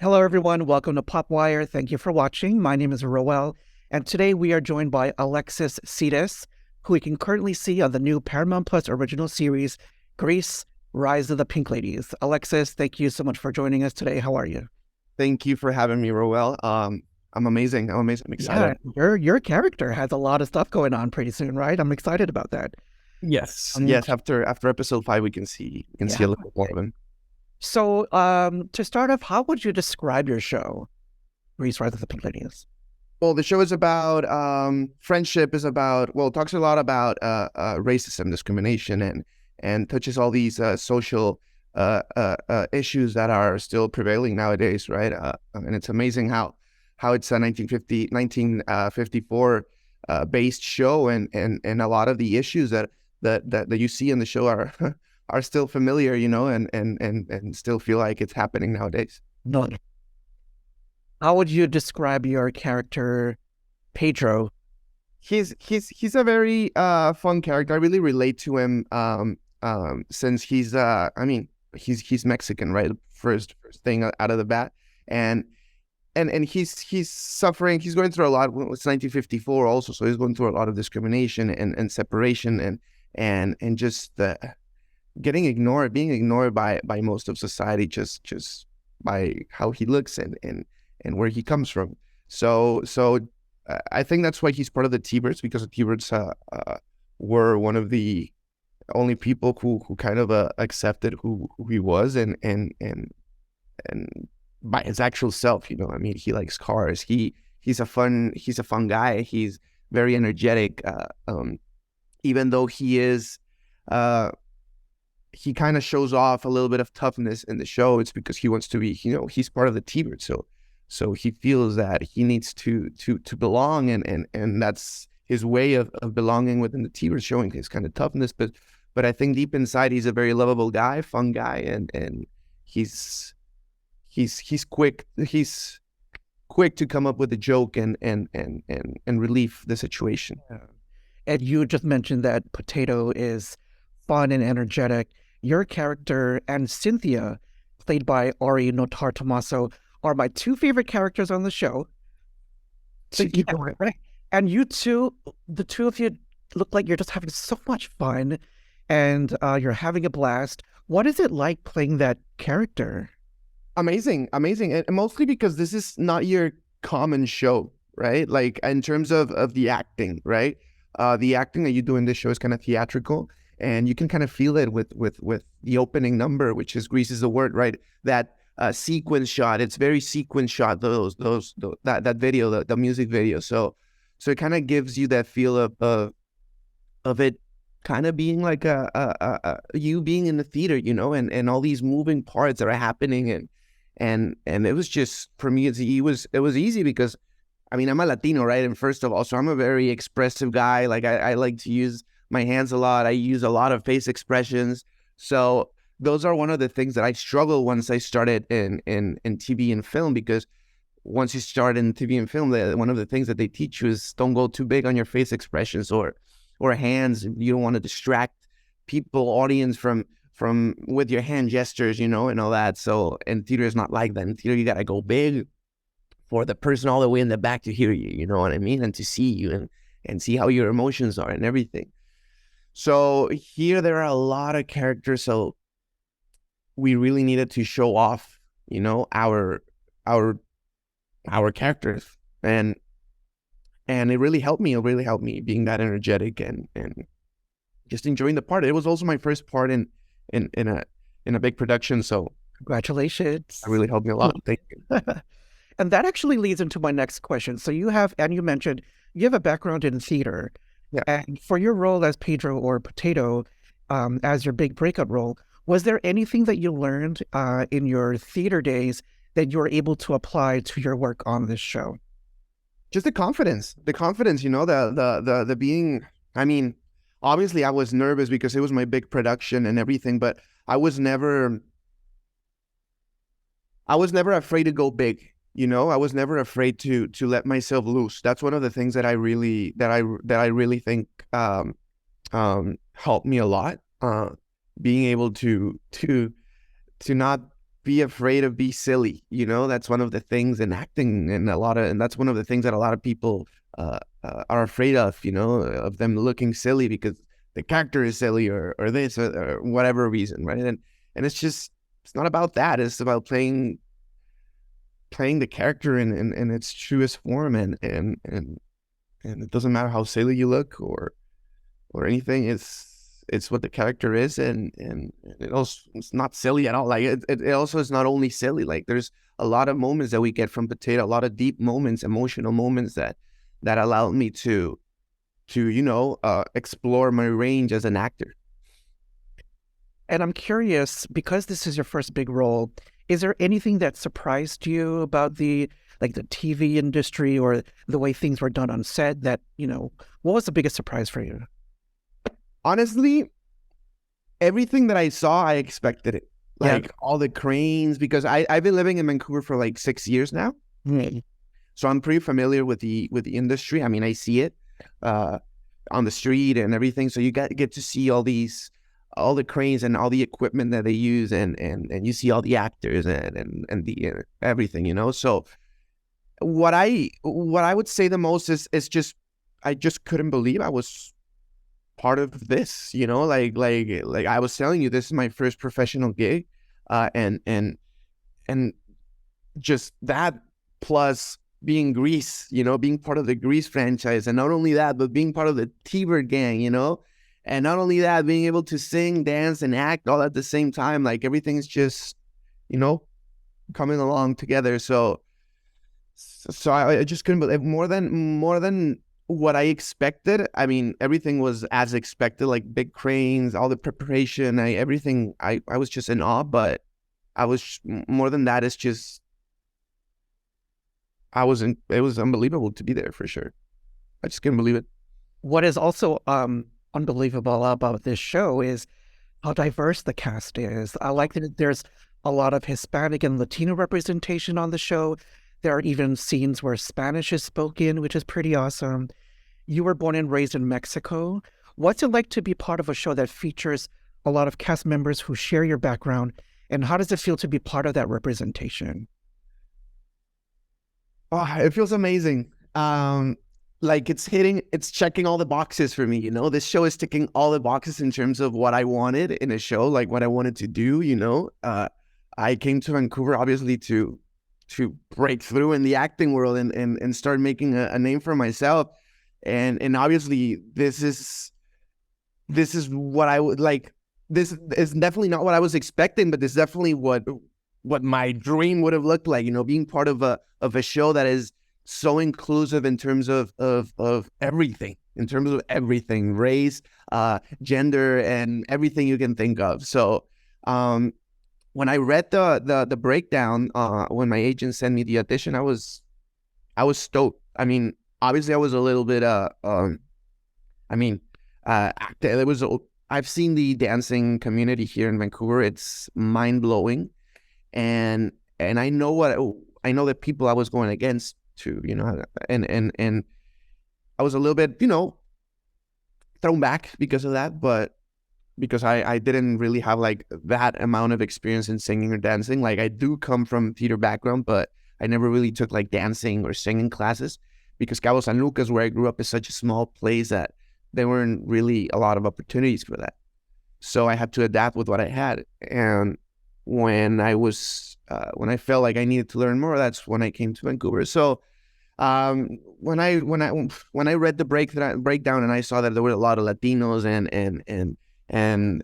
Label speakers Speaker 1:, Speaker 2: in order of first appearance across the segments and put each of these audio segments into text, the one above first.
Speaker 1: Hello, everyone. Welcome to PopWire. Thank you for watching. My name is Roel, and today we are joined by Alexis, who we can currently see on the new Paramount Plus original series, Grease: Rise of the Pink Ladies. Alexis, thank you so much for joining us today. How are you?
Speaker 2: Thank you for having me, Roel. I'm amazing. I'm amazing. I'm
Speaker 1: Yeah,
Speaker 2: excited.
Speaker 1: your character has a lot of stuff going on pretty soon, right? I'm excited about that.
Speaker 2: Yes.
Speaker 1: Um,
Speaker 2: Yes. After episode 5, we can see
Speaker 1: yeah.
Speaker 2: a little bit more of him.
Speaker 1: So, to start off, how would you describe your show, Grease: Rise of the Pink Ladies?
Speaker 2: Well, the show is about friendship. Is about talks a lot about racism, discrimination, and touches all these social issues that are still prevailing nowadays, right? And it's amazing how it's a 1954 based show, and a lot of the issues that you see in the show are are still familiar, and still feel like it's happening nowadays.
Speaker 1: No. How would you describe your character, Pedro?
Speaker 2: He's a very fun character. I really relate to him since he's he's Mexican, right? First thing out of the bat. And he's suffering. He's going through a lot. It's 1954 also, so he's going through a lot of discrimination and separation and just getting ignored, being ignored by most of society, just by how he looks and where he comes from. So I think that's why he's part of the T-Birds, because the T-Birds were one of the only people who kind of accepted who he was and by his actual self. I mean, he likes cars. He's a fun guy. He's very energetic. Even though he kind of shows off a little bit of toughness in the show. It's because he wants to be, he's part of the T-Bird, so he feels that he needs to belong, and that's his way of belonging within the T-Bird, showing his kind of toughness. But I think deep inside he's a very lovable guy, fun guy, and he's quick to come up with a joke and relieve the situation.
Speaker 1: Yeah. And you just mentioned that Potato is fun and energetic. Your character and Cynthia, played by Ari Notar Tomaso, are my two favorite characters on the show. So
Speaker 2: Thank you.
Speaker 1: yeah, right. And you two, the two of you look like you're just having so much fun and you're having a blast. What is it like playing that character?
Speaker 2: Amazing, amazing, and mostly because this is not your common show, right? Like, in terms of the acting, right? The acting that you do in this show is kind of theatrical, and you can kind of feel it with the opening number, which is "Grease is the word," right? That sequence shot. It's very sequence shot. That video, the music video. So it kind of gives you that feel of it kind of being like you being in the theater, and all these moving parts that are happening, and it was just, for me, it was easy because, I mean, I'm a Latino, right? And first of all, so I'm a very expressive guy. Like, I like to use my hands a lot. I use a lot of face expressions. So those are one of the things that I struggle once I started in TV and film, because once you start in TV and film, one of the things that they teach you is don't go too big on your face expressions or hands. You don't want to distract people, audience from with your hand gestures, and all that. So, and theater is not like that. In theater, you got to go big for the person all the way in the back to hear you, you know what I mean? And to see you and see how your emotions are and everything. So here there are a lot of characters, so we really needed to show off, our characters. And it really helped me. It really helped me being that energetic and just enjoying the part. It was also my first part in a big production, so
Speaker 1: Congratulations.
Speaker 2: it really helped me a lot. Thank you.
Speaker 1: And that actually leads into my next question. So you mentioned you have a background in theater.
Speaker 2: Yeah.
Speaker 1: And for your role as Pedro or Potato, as your big breakout role, was there anything that you learned in your theater days that you were able to apply to your work on this show?
Speaker 2: Just the confidence, the being, I mean, obviously I was nervous because it was my big production and everything, but I was never afraid to go big. I was never afraid to let myself loose. That's one of the things that I really think helped me a lot. Being able to not be afraid of be silly. That's one of the things in acting, and that's one of the things that a lot of people are afraid of. Of them looking silly because the character is silly or this or whatever reason, right? And it's not about that. It's about playing the character in its truest form, and it doesn't matter how silly you look or anything. It's what the character is, and it also, it's not silly at all. Like it also is not only silly. Like there's a lot of moments that we get from Potato, a lot of deep moments, emotional moments that allowed me to explore my range as an actor.
Speaker 1: And I'm curious, because this is your first big role, is there anything that surprised you about the TV industry or the way things were done on set that, what was the biggest surprise for you?
Speaker 2: Honestly, everything that I saw, I expected it. Like
Speaker 1: Yeah.
Speaker 2: all the cranes, because I've been living in Vancouver for like 6 years now.
Speaker 1: Mm.
Speaker 2: So I'm pretty familiar with the industry. I mean, I see it on the street and everything. So you get to see all the cranes and all the equipment that they use, and you see all the actors and the everything. So what I would say the most is just I just couldn't believe I was part of this. Like I was telling you, this is my first professional gig, and just that plus being Grease, being part of the Grease franchise. And not only that, but being part of the T-Bird gang, and not only that, being able to sing, dance, and act all at the same time. Like everything's just, coming along together. So I just couldn't believe more than what I expected. I mean, everything was as expected, like big cranes, all the preparation, everything. I was just in awe, but I was more than that. It's just, it was unbelievable to be there for sure. I just couldn't believe it.
Speaker 1: What is also unbelievable about this show is how diverse the cast is. I like that there's a lot of Hispanic and Latino representation on the show. There are even scenes where Spanish is spoken, which is pretty awesome. You were born and raised in Mexico. What's it like to be part of a show that features a lot of cast members who share your background? And how does it feel to be part of that representation?
Speaker 2: Oh, it feels amazing. Like it's checking all the boxes for me. This show is ticking all the boxes in terms of what I wanted in a show, like what I wanted to do. I came to Vancouver obviously to break through in the acting world and start making a name for myself. And obviously this is what I would like. This is definitely not what I was expecting, but this is definitely what my dream would have looked like, being part of a show that is so inclusive in terms of everything, race, gender, and everything you can think of. So when I read the breakdown, when my agent sent me the audition, I was stoked. I mean, obviously I was a little bit it was I've seen the dancing community here in Vancouver. It's mind blowing, and I know the people I was going against too, and I was a little bit, thrown back because of that, but because I didn't really have like that amount of experience in singing or dancing. Like I do come from theater background, but I never really took like dancing or singing classes because Cabo San Lucas, where I grew up, is such a small place that there weren't really a lot of opportunities for that. So I had to adapt with what I had. And when I felt like I needed to learn more, that's when I came to Vancouver. So when I read the breakdown and I saw that there were a lot of Latinos and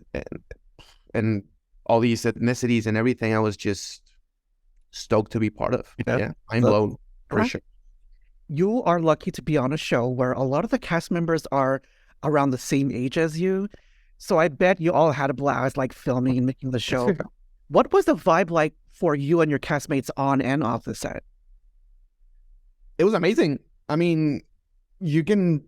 Speaker 2: all these ethnicities and everything, I was just stoked to be part of. Yeah, mind blown for sure.
Speaker 1: You are lucky to be on a show where a lot of the cast members are around the same age as you. So I bet you all had a blast like filming and making the show. What was the vibe like for you and your castmates on and off the set?
Speaker 2: It was amazing. I mean, you can.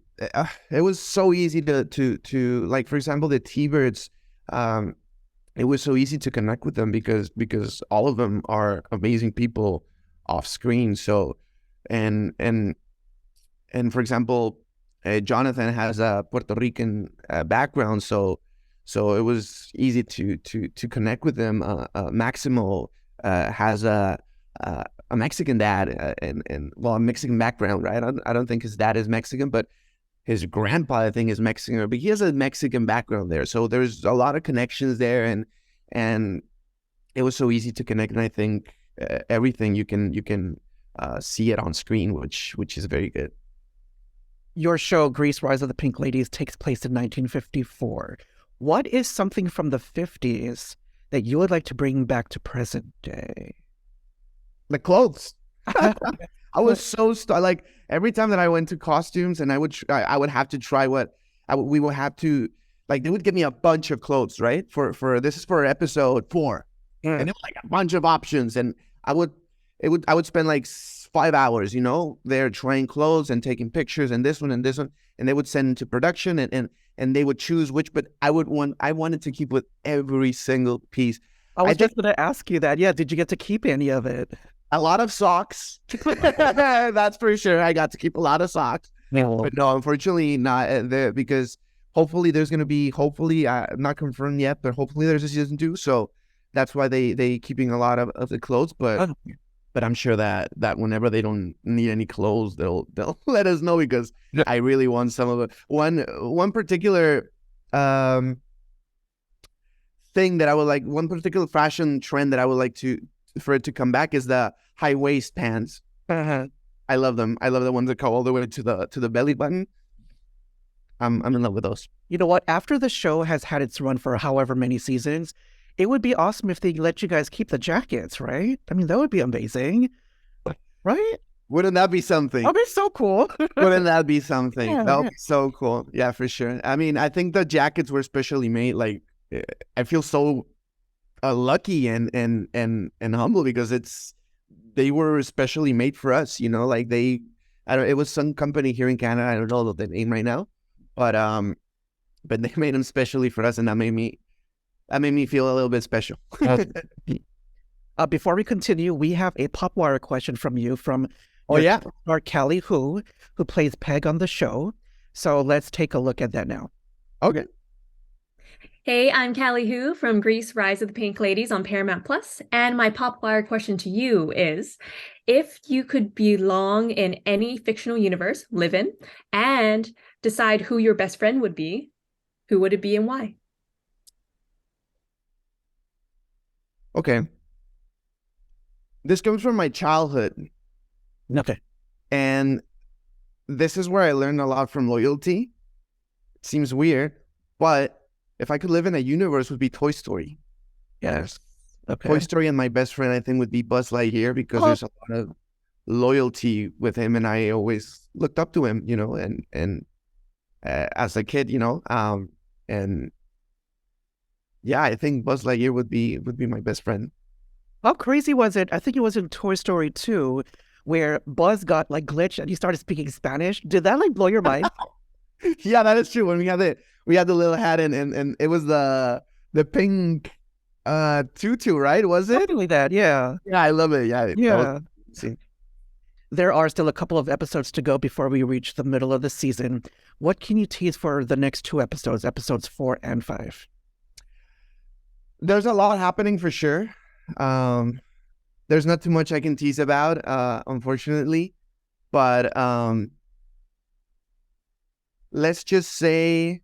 Speaker 2: It was so easy to like, for example, the T-Birds. It was so easy to connect with them because all of them are amazing people off screen. So, and for example, Jonathan has a Puerto Rican background, so it was easy to connect with them. Maximo has a Mexican dad and well, a Mexican background, right? I don't think his dad is Mexican, but his grandpa, I think, is Mexican, but he has a Mexican background there. So there's a lot of connections there, and it was so easy to connect. And I think everything you can see it on screen, which is very good.
Speaker 1: Your show, Grease, Rise of the Pink Ladies, takes place in 1954. What is something from the 50s that you would like to bring back to present day?
Speaker 2: The clothes. I was so like every time that I went to costumes and I would have to try we would have to, like, they would give me a bunch of clothes, right? For this is for episode 4, and it was like a bunch of options, and I would spend like 5 hours, there trying clothes and taking pictures and this one, and they would send into production and they would choose which, but I wanted to keep with every single piece.
Speaker 1: I was just going to ask you that. Yeah, did you get to keep any of it?
Speaker 2: A lot of socks. That's for sure. I got to keep a lot of socks. No. But no, unfortunately not there, because hopefully there's going to be, not confirmed yet, but hopefully there's a season 2. So that's why they keeping a lot of the clothes. But I'm sure that whenever they don't need any clothes, they'll let us know, because I really want some of it. One particular thing that I would like, one particular fashion trend that I would like for it to come back is the high waist pants. I love them. I love the ones that go all the way to the belly button. I'm in love with those.
Speaker 1: You know what? After the show has had its run for however many seasons, it would be awesome if they let you guys keep the jackets, right? I mean, that would be amazing, right?
Speaker 2: Wouldn't that be something?
Speaker 1: That'd be so cool.
Speaker 2: Wouldn't that be something?
Speaker 1: Yeah,
Speaker 2: that would be so cool. Yeah, for sure. I mean, I think the jackets were specially made. Like, I feel so lucky and humble, because they were specially made for us. Like it was some company here in Canada. I don't know the name right now, but they made them specially for us, and that made me feel a little bit special.
Speaker 1: Before we continue, we have a PopWire question from you from Araquel, who plays Peg on the show. So let's take a look at that now.
Speaker 2: Okay.
Speaker 3: Hey, I'm Callie Hu from Grease, Rise of the Pink Ladies on Paramount+, and my PopWire question to you is, if you could belong in any fictional universe, live in, and decide who your best friend would be, who would it be and why?
Speaker 2: Okay. This comes from my childhood.
Speaker 1: Okay.
Speaker 2: And this is where I learned a lot from loyalty. It seems weird, but if I could live in a universe, would be Toy Story.
Speaker 1: Yes. Okay.
Speaker 2: Toy Story, and my best friend, I think, would be Buzz Lightyear, because there's a lot of loyalty with him, and I always looked up to him, and as a kid, and yeah, I think Buzz Lightyear would be my best friend.
Speaker 1: How crazy was it? I think it was in Toy Story 2 where Buzz got like glitched and he started speaking Spanish. Did that like blow your mind?
Speaker 2: Yeah, that is true. When we had the little hat and it was the pink tutu, right? Was it?
Speaker 1: Something like that, yeah.
Speaker 2: Yeah, I love it. Yeah.
Speaker 1: Yeah. There are still a couple of episodes to go before we reach the middle of the season. What can you tease for the next 2 episodes, episodes 4 and 5?
Speaker 2: There's a lot happening for sure. There's not too much I can tease about, unfortunately. But let's just say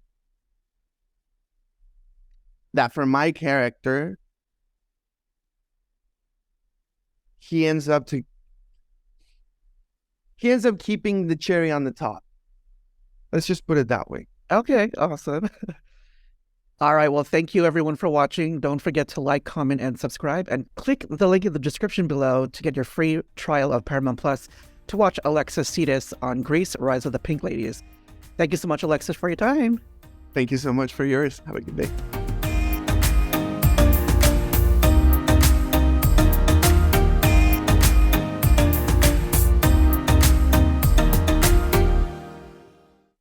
Speaker 2: that for my character, he ends up keeping the cherry on the top. Let's just put it that way.
Speaker 1: Okay, awesome. All right, well, thank you everyone for watching. Don't forget to like, comment, and subscribe, and click the link in the description below to get your free trial of Paramount Plus to watch Alexis on Grease, Rise of the Pink Ladies. Thank you so much, Alexis, for your time.
Speaker 2: Thank you so much for yours. Have a good day.